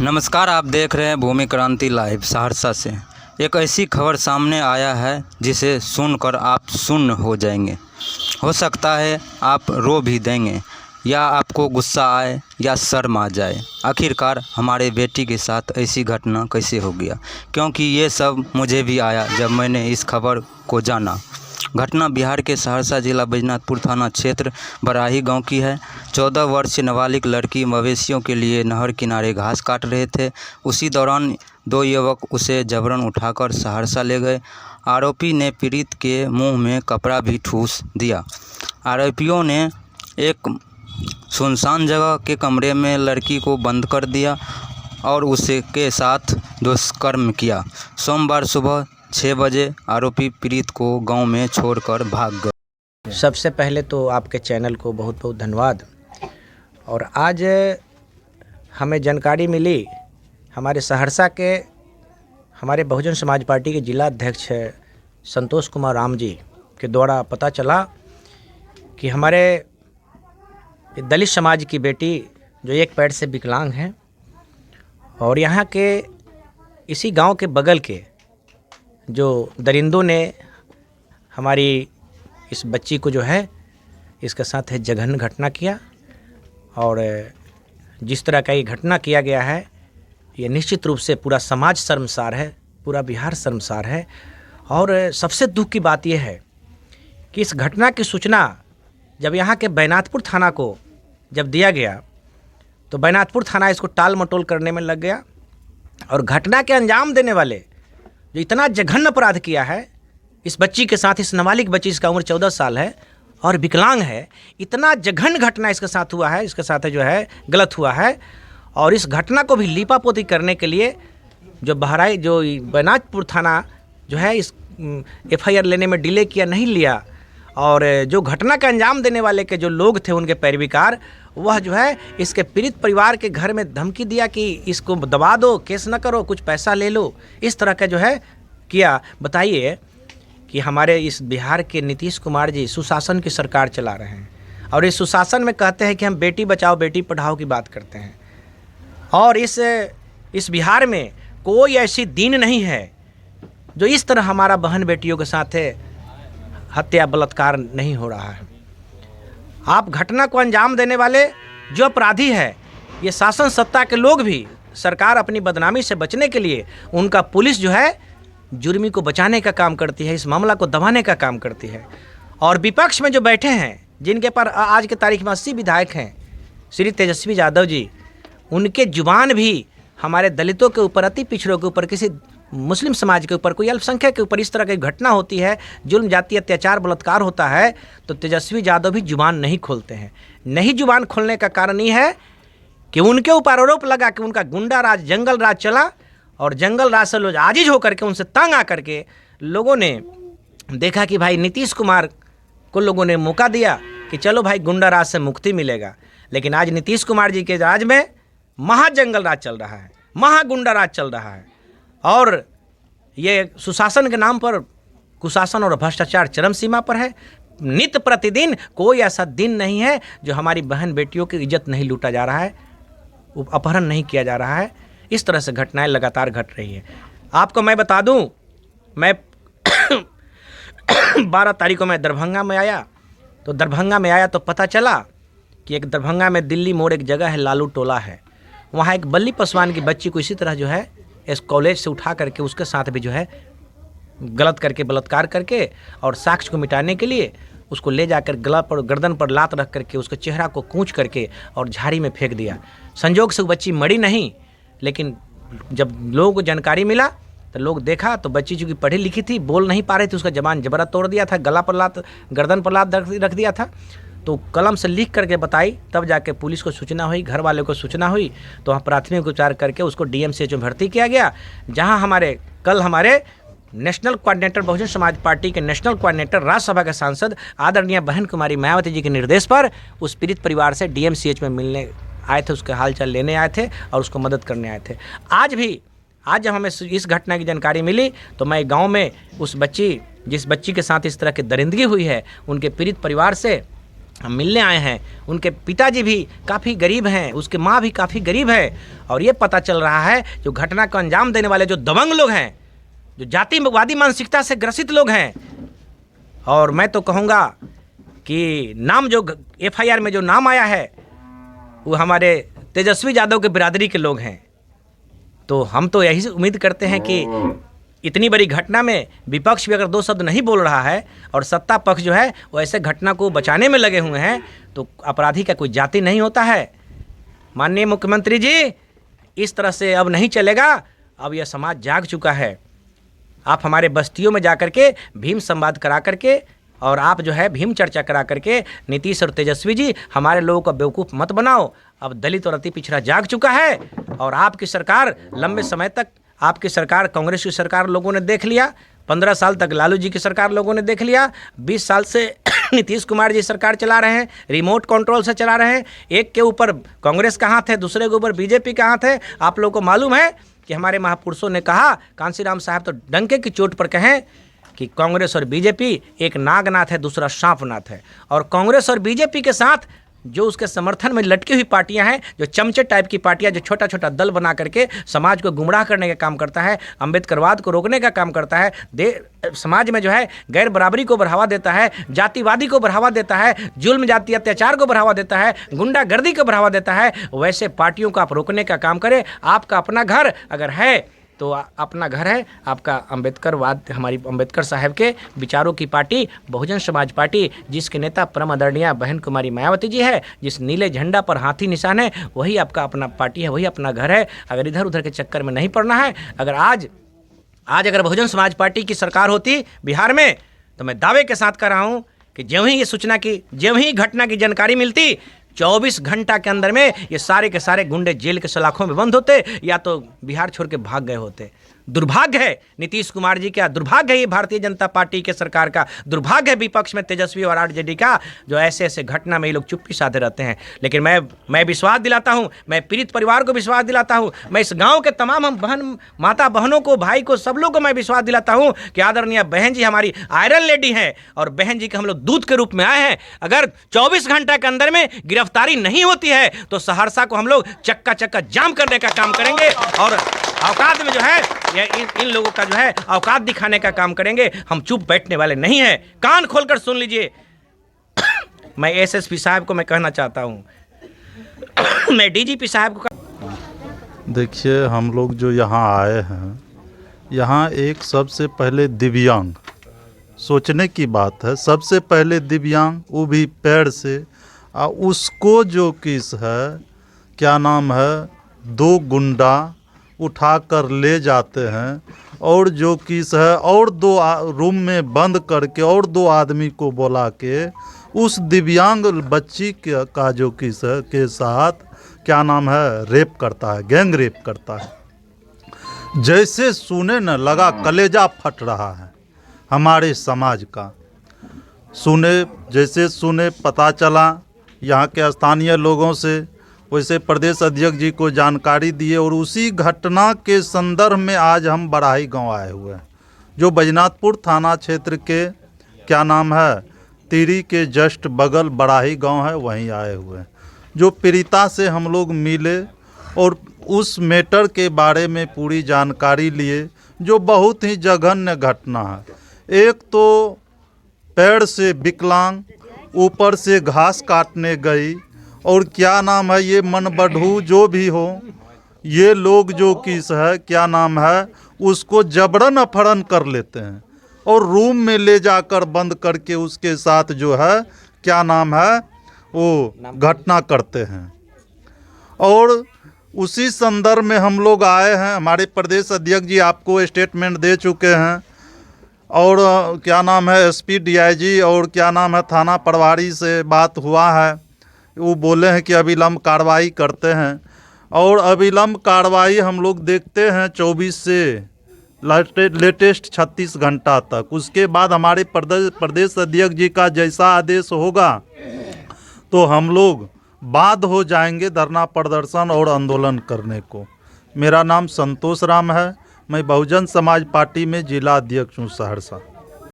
नमस्कार, आप देख रहे हैं भूमि क्रांति लाइव सहरसा से। एक ऐसी खबर सामने आया है जिसे सुनकर आप सुन्न हो जाएंगे। हो सकता है आप रो भी देंगे या आपको गुस्सा आए या शर्म आ जाए। आखिरकार हमारे बेटी के साथ ऐसी घटना कैसे हो गया, क्योंकि ये सब मुझे भी आया जब मैंने इस खबर को जाना। घटना बिहार के सहरसा जिला बैजनाथपुर थाना क्षेत्र बराही गांव की है। 14 वर्षीय नाबालिग लड़की मवेशियों के लिए नहर किनारे घास काट रहे थे। उसी दौरान दो युवक उसे जबरन उठाकर सहरसा ले गए। आरोपी ने पीड़ित के मुंह में कपड़ा भी ठूस दिया। आरोपियों ने एक सुनसान जगह के कमरे में लड़की को बंद कर दिया और उसके साथ दुष्कर्म किया। सोमवार सुबह 6 बजे आरोपी पीड़ित को गांव में छोड़कर भाग गए। सबसे पहले तो आपके चैनल को बहुत बहुत धन्यवाद। और आज हमें जानकारी मिली, हमारे सहरसा के हमारे बहुजन समाज पार्टी के जिला अध्यक्ष संतोष कुमार राम जी के द्वारा पता चला कि हमारे दलित समाज की बेटी जो एक पैर से विकलांग हैं और यहाँ के इसी गांव के बगल के जो दरिंदों ने हमारी इस बच्ची को जो है इसके साथ है जघन्य घटना किया। और जिस तरह का ये घटना किया गया है ये निश्चित रूप से पूरा समाज शर्मसार है, पूरा बिहार शर्मसार है। और सबसे दुख की बात यह है कि इस घटना की सूचना जब यहाँ के बैजनाथपुर थाना को जब दिया गया तो बैजनाथपुर थाना इसको टाल मटोल करने में लग गया। और घटना के अंजाम देने वाले जो इतना जघन्य अपराध किया है इस बच्ची के साथ, इस नाबालिग बच्ची, इसका उम्र 14 साल है और विकलांग है, इतना जघन्य घटना इसके साथ हुआ है, इसके साथ जो है गलत हुआ है। और इस घटना को भी लीपापोती करने के लिए जो बैजनाथपुर थाना जो है इस FIR लेने में डिले किया, नहीं लिया। और जो घटना का अंजाम देने वाले के जो लोग थे उनके पैरवीकार, वह जो है इसके पीड़ित परिवार के घर में धमकी दिया कि इसको दबा दो, केस न करो, कुछ पैसा ले लो, इस तरह का जो है किया। बताइए कि हमारे इस बिहार के नीतीश कुमार जी सुशासन की सरकार चला रहे हैं और इस सुशासन में कहते हैं कि हम बेटी बचाओ बेटी पढ़ाओ की बात करते हैं। और इस बिहार में कोई ऐसी दिन नहीं है जो इस तरह हमारा बहन बेटियों के साथ हत्या बलात्कार नहीं हो रहा है। आप घटना को अंजाम देने वाले जो अपराधी है, ये शासन सत्ता के लोग भी, सरकार अपनी बदनामी से बचने के लिए उनका पुलिस जो है जुर्मी को बचाने का काम करती है, इस मामला को दबाने का काम करती है। और विपक्ष में जो बैठे हैं, जिनके पर आज के तारीख में 80 विधायक हैं, श्री तेजस्वी यादव जी, उनके जुबान भी हमारे दलितों के ऊपर, अति पिछड़ों के ऊपर, किसी मुस्लिम समाज के ऊपर, कोई अल्पसंख्यक के ऊपर इस तरह की घटना होती है, जुल्म, जाति अत्याचार, बलात्कार होता है, तो तेजस्वी यादव भी जुबान नहीं खोलते हैं। नहीं जुबान खोलने का कारण ये है कि उनके ऊपर आरोप लगा कि उनका गुंडा राज, जंगल राज चला और जंगल राज से लोग आजिज होकर के, उनसे तंग आकर के लोगों ने देखा कि भाई नीतीश कुमार को लोगों ने मौका दिया कि चलो भाई गुंडा राज से मुक्ति मिलेगा। लेकिन आज नीतीश कुमार जी के राज में महाजंगल राज चल रहा है, महागुंडा राज चल रहा है। और ये सुशासन के नाम पर कुशासन और भ्रष्टाचार चरम सीमा पर है। नित्य प्रतिदिन कोई ऐसा दिन नहीं है जो हमारी बहन बेटियों की इज्जत नहीं लूटा जा रहा है, अपहरण नहीं किया जा रहा है। इस तरह से घटनाएं लगातार घट रही है। आपको मैं बता दूं, मैं 12 तारीख को मैं दरभंगा में आया, तो दरभंगा में आया तो पता चला कि एक दरभंगा में दिल्ली मोड़ एक जगह है, लालू टोला है, वहाँ एक बल्ली पासवान की बच्ची को इसी तरह जो है इस कॉलेज से उठा करके उसके साथ भी जो है गलत करके, बलात्कार करके और साक्ष्य को मिटाने के लिए उसको ले जाकर गला पर, गर्दन पर लात रख करके उसके चेहरा को कूच करके और झाड़ी में फेंक दिया। संजोग से वो बच्ची मरी नहीं, लेकिन जब लोगों को जानकारी मिला तो लोग देखा तो बच्ची चूँकि पढ़ी लिखी थी, बोल नहीं पा रही थी, उसका जबान जबरा तोड़ दिया था, गला पर लात, गर्दन पर लात रख दिया था। तो कलम से लिख करके बताई, तब जाके पुलिस को सूचना हुई, घर वाले को सूचना हुई, तो वहाँ प्राथमिक उपचार करके उसको DMCH में भर्ती किया गया। जहाँ हमारे national coordinator, Bahujan Samaj party के नेशनल कोऑर्डिनेटर, राज्यसभा के सांसद आदरणीय बहन कुमारी मायावती जी के निर्देश पर उस पीड़ित परिवार से DMCH में मिलने आए थे, उसके हालचाल लेने आए थे और उसको मदद करने आए थे। आज जब हमें इस घटना की जानकारी मिली तो मैं गाँव में जिस बच्ची के साथ इस तरह की दरिंदगी हुई है, उनके पीड़ित परिवार से हम मिलने आए हैं। उनके पिताजी भी काफ़ी गरीब हैं, उसके माँ भी काफ़ी गरीब है। और ये पता चल रहा है जो घटना को अंजाम देने वाले जो दबंग लोग हैं, जो जातिवादी मानसिकता से ग्रसित लोग हैं, और मैं तो कहूँगा कि नाम जो FIR में जो नाम आया है वो हमारे तेजस्वी यादव के बिरादरी के लोग हैं। तो हम तो यही उम्मीद करते हैं कि इतनी बड़ी घटना में विपक्ष भी अगर 2 शब्द नहीं बोल रहा है और सत्ता पक्ष जो है वो ऐसे घटना को बचाने में लगे हुए हैं, तो अपराधी का कोई जाति नहीं होता है। माननीय मुख्यमंत्री जी, इस तरह से अब नहीं चलेगा। अब यह समाज जाग चुका है। आप हमारे बस्तियों में जा कर के भीम संवाद करा करके और आप जो है भीम चर्चा करा करके नीतीश और तेजस्वी जी हमारे लोगों को बेवकूफ़ मत बनाओ। अब दलित और अति पिछड़ा जाग चुका है और आपकी सरकार लंबे समय तक, आपकी सरकार कांग्रेस की सरकार लोगों ने देख लिया, 15 साल तक लालू जी की सरकार लोगों ने देख लिया, 20 साल से नीतीश कुमार जी सरकार चला रहे हैं, रिमोट कंट्रोल से चला रहे हैं। एक के ऊपर कांग्रेस का हाथ है, दूसरे के ऊपर बीजेपी का हाथ है। आप लोगों को मालूम है कि हमारे महापुरुषों ने कहा, कांसीराम साहब तो डंके की चोट पर कहें कि कांग्रेस और बीजेपी एक नागनाथ है, दूसरा सांपनाथ है। और कांग्रेस और बीजेपी के साथ जो उसके समर्थन में लटकी हुई पार्टियां हैं, जो चमचे टाइप की पार्टियां, जो छोटा छोटा दल बना करके समाज को गुमराह करने का काम करता है, अंबेडकरवाद को रोकने का काम करता है, समाज में जो है गैर बराबरी को बढ़ावा देता है, जातिवादी को बढ़ावा देता है, जुल्म जाति अत्याचार को बढ़ावा देता है, गुंडागर्दी को बढ़ावा देता है, वैसे पार्टियों को आप रोकने का काम करें। आपका अपना घर अगर है तो अपना घर है आपका अंबेडकरवाद, हमारी अंबेडकर साहब के विचारों की पार्टी बहुजन समाज पार्टी, जिसके नेता परम आदरणीय बहन कुमारी मायावती जी है, जिस नीले झंडा पर हाथी निशान है, वही आपका अपना पार्टी है, वही अपना घर है। अगर इधर उधर के चक्कर में नहीं पड़ना है। अगर आज अगर बहुजन समाज पार्टी की सरकार होती बिहार में, तो मैं दावे के साथ कह रहा हूँ कि ज्यों ही ये घटना की जानकारी मिलती, 24 घंटा के अंदर में ये सारे के सारे गुंडे जेल के सलाखों में बंद होते या तो बिहार छोड़ के भाग गए होते। दुर्भाग्य है नीतीश कुमार जी का, दुर्भाग्य है ये भारतीय जनता पार्टी के सरकार का, दुर्भाग्य है विपक्ष में तेजस्वी और RJD का, जो ऐसे ऐसे घटना में ये लोग चुप्पी साधे रहते हैं। लेकिन मैं विश्वास दिलाता हूँ, मैं पीड़ित परिवार को विश्वास दिलाता हूँ, मैं इस गाँव के तमाम हम माता बहनों को, भाई को, सब लोग को मैं विश्वास दिलाता हूँ कि आदरणीय बहन जी हमारी आयरन लेडी हैं और बहन जी के हम लोग दूध के रूप में आए हैं। अगर 24 घंटा के अंदर में गिरफ्तारी नहीं होती है तो सहरसा को हम लोग चक्का जाम करने का काम करेंगे और औकात में जो है इन लोगों का जो है औकात दिखाने का काम करेंगे। हम चुप बैठने वाले नहीं हैं। कान खोलकर सुन लीजिए। मैं SSP साहब को मैं कहना चाहता हूँ, मैं DGP साहब को। देखिए, हम लोग जो यहाँ आए हैं, यहाँ एक सबसे पहले दिव्यांग, सोचने की बात है, सबसे पहले दिव्यांग, वो भी पैर से, उसको जो किस है क्या नाम है, 2 गुंडा उठाकर ले जाते हैं और जो किस है और 2 रूम में बंद करके और 2 आदमी को बुला के उस दिव्यांग बच्ची का जो किस है के साथ क्या नाम है रेप करता है, गैंग रेप करता है। जैसे सुने न लगा कलेजा फट रहा है हमारे समाज का। जैसे सुने पता चला यहाँ के स्थानीय लोगों से, वैसे प्रदेश अध्यक्ष जी को जानकारी दिए और उसी घटना के संदर्भ में आज हम बड़ाही गांव आए हुए हैं, जो बैजनाथपुर थाना क्षेत्र के क्या नाम है तिरी के जस्ट बगल बड़ाही गांव है, वहीं आए हुए हैं। जो पीड़िता से हम लोग मिले और उस मैटर के बारे में पूरी जानकारी लिए, जो बहुत ही जघन्य घटना है। एक तो पैर से विकलांग, ऊपर से घास काटने गई और क्या नाम है ये मनबढ़ू जो भी हो, ये लोग जो किस है क्या नाम है उसको जबरन अपहरण कर लेते हैं और रूम में ले जाकर बंद करके उसके साथ जो है क्या नाम है वो घटना करते हैं। और उसी संदर्भ में हम लोग आए हैं। हमारे प्रदेश अध्यक्ष जी आपको स्टेटमेंट दे चुके हैं और क्या नाम है SP DIG और क्या नाम है थाना प्रभारी से बात हुआ है, वो बोले हैं कि अविलंब कार्रवाई करते हैं और अविलंब कार्रवाई हम लोग देखते हैं 24 से लेटेस्ट 36 घंटा तक। उसके बाद हमारे प्रदेश अध्यक्ष जी का जैसा आदेश होगा तो हम लोग बाध्य हो जाएंगे धरना प्रदर्शन और आंदोलन करने को। मेरा नाम संतोष राम है, मैं बहुजन समाज पार्टी में जिला अध्यक्ष हूँ सहरसा।